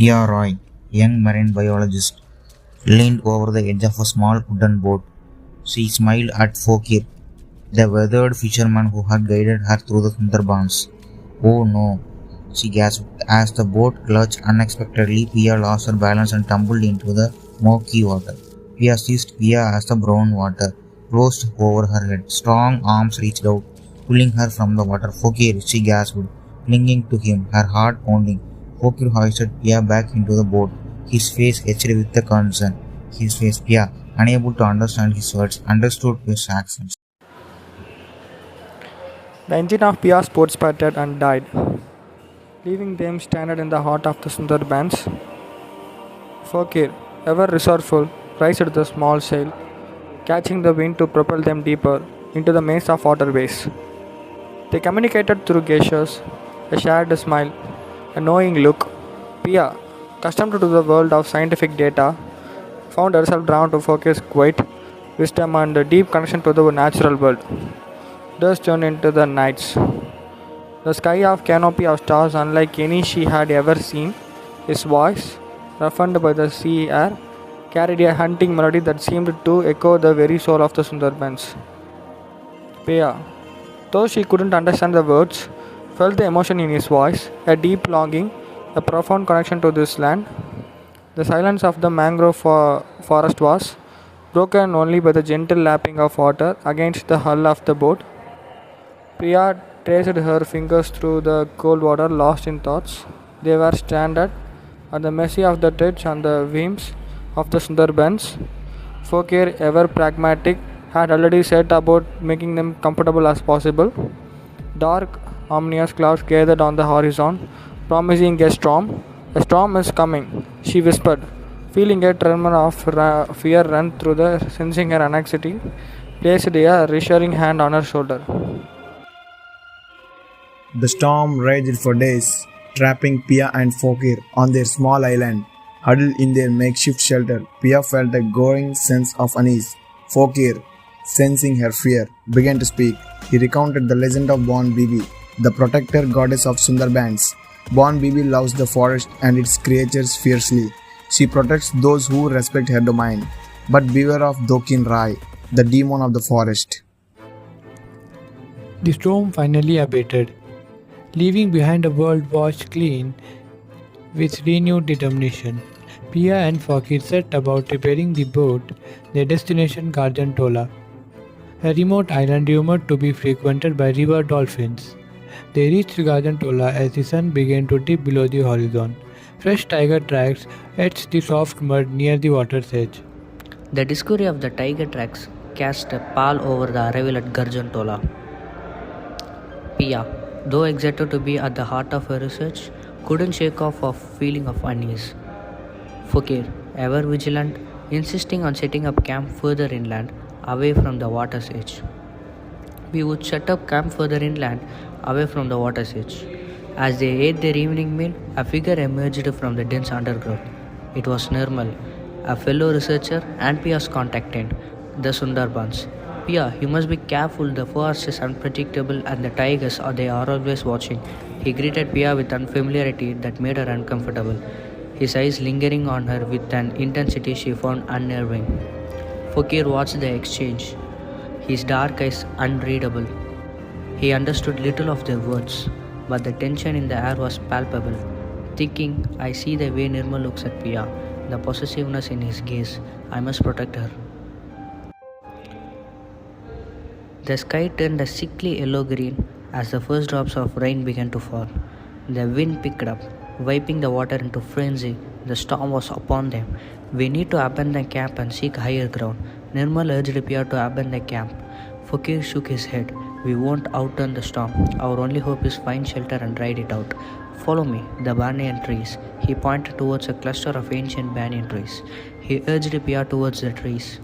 Tia Roy, young marine biologist, leaned over the edge of a small wooden boat. She smiled at Fokir, the weathered fisherman who had guided her through the Sundarbans. Oh no, she gasped as the boat lurched unexpectedly. Pia lost her balance and tumbled into the murky water. Pia seized Pia as the brown water closed over her head. Strong arms reached out, pulling her from the water. Fokir, she gasped, clinging to him, her heart pounding. Fokir hoisted Pia back into the boat, his face etched with the concern. His face, Pia, unable to understand his words, understood his actions. The engine of Pia's boat sputtered and died, leaving them stranded in the heart of the Sundarbans. Fakir, ever resourceful, raised the small sail, catching the wind to propel them deeper into the maze of waterways. They communicated through gestures, a shared smile, a knowing look. Pia, accustomed to the world of scientific data, found herself drawn to Fakir's quiet wisdom and a deep connection to the natural world. Thus turned into the nights. The sky of canopy of stars unlike any she had ever seen. His voice, roughened by the sea air, carried a hunting melody that seemed to echo the very soul of the Sundarbans. Pia, though she couldn't understand the words, felt the emotion in his voice, a deep longing, a profound connection to this land. The silence of the mangrove forest was broken only by the gentle lapping of water against the hull of the boat. Priya traced her fingers through the cold water, lost in thoughts. They were stranded at the mercy of the tides and the whims of the Sundarbans. Fakir, ever pragmatic, had already set about making them comfortable as possible. Dark, ominous clouds gathered on the horizon, promising a storm. A storm is coming, she whispered, feeling a tremor of fear run through the sensing her anxiety, placed a reassuring hand on her shoulder. The storm raged for days, trapping Pia and Fokir on their small island. Huddled in their makeshift shelter, Pia felt a growing sense of unease. Fokir, sensing her fear, began to speak. He recounted the legend of Bon Bibi, the protector goddess of Sundarbans. Bon Bibi loves the forest and its creatures fiercely. She protects those who respect her domain. But beware of Dokin Rai, the demon of the forest. The storm finally abated, leaving behind a world washed clean with renewed determination. Pia and Fakir set about repairing the boat, their destination Garjantola, a remote island rumored to be frequented by river dolphins. They reached Garjantola as the sun began to dip below the horizon. Fresh tiger tracks etched the soft mud near the water's edge. The discovery of the tiger tracks cast a pall over the arrival at Garjantola. Pia, though excited to be at the heart of her research, couldn't shake off a feeling of unease. Fakir, ever vigilant, insisting on setting up camp further inland, away from the water's edge. We would set up camp further inland, away from the water's edge. As they ate their evening meal, a figure emerged from the dense undergrowth. It was Nirmal, a fellow researcher and Pia's contact the Sundarbans. Pia, you must be careful. The forest is unpredictable and the tigers they are always watching. He greeted Pia with unfamiliarity that made her uncomfortable, his eyes lingering on her with an intensity she found unnerving. Fakir watched the exchange, his dark eyes unreadable. He understood little of their words, but the tension in the air was palpable. Thinking, I see the way Nirmal looks at Pia, the possessiveness in his gaze. I must protect her. The sky turned a sickly yellow-green as the first drops of rain began to fall. The wind picked up, wiping the water into frenzy. The storm was upon them. We need to abandon camp and seek higher ground. Nirmal urged Pia to abandon camp. Fakir shook his head. We won't outrun the storm. Our only hope is find shelter and ride it out. Follow me, the banyan trees. He pointed towards a cluster of ancient banyan trees. He urged Pia towards the trees.